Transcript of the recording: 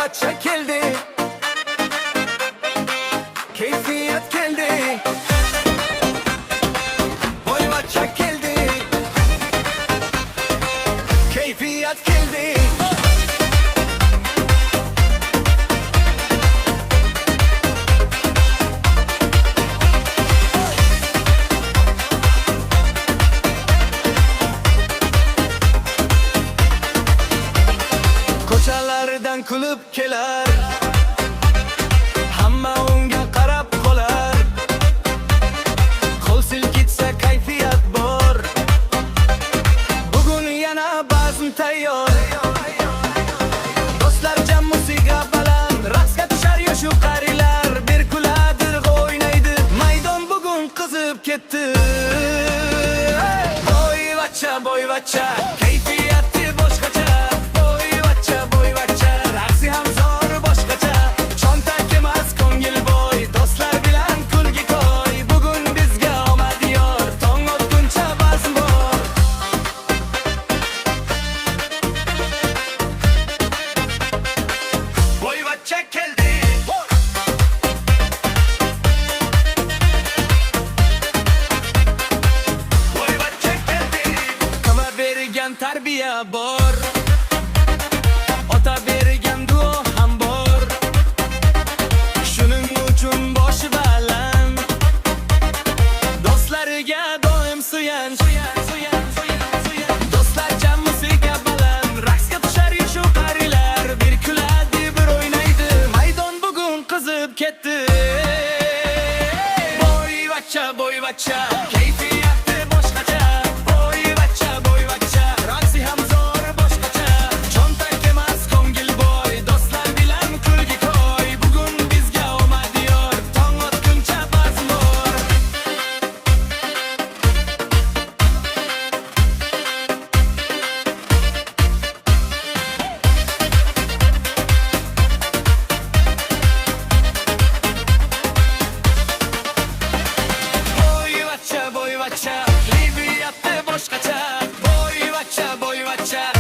Boyvachcha keldi, keyfiyat keldi. Boyvachcha keldi, keyfiyat keldi. Ko'chalardan kulib kelar, hamma unga qarab qolar. Qo'l silkitsa kayfiyat bor, bugun yana bazm tayyor. Do'stlar jam musiqa baland, raqsga tushar yoshu qarilar. Bir kuladi o'ynaydi, maydon bugun qizib ketdi. Boyvachcha, boyvachcha, kayfiyati boshqacha. Tarbiya bor, ota bergan duo ham bor. Shuning uchun boshi baland, do'stlariga doim suyan. Do'stlar jam musiqa baland, raqsga tushar yoshu qarilar. Bir kuladi, bir o'ynaydi, maydon bugun qizib ketdi. Boyvachcha, boyvachcha, kayfiyati boshqacha. Boyvachcha, boyvachcha, kayfiyati boshqacha. Boyvachcha, boyvachcha.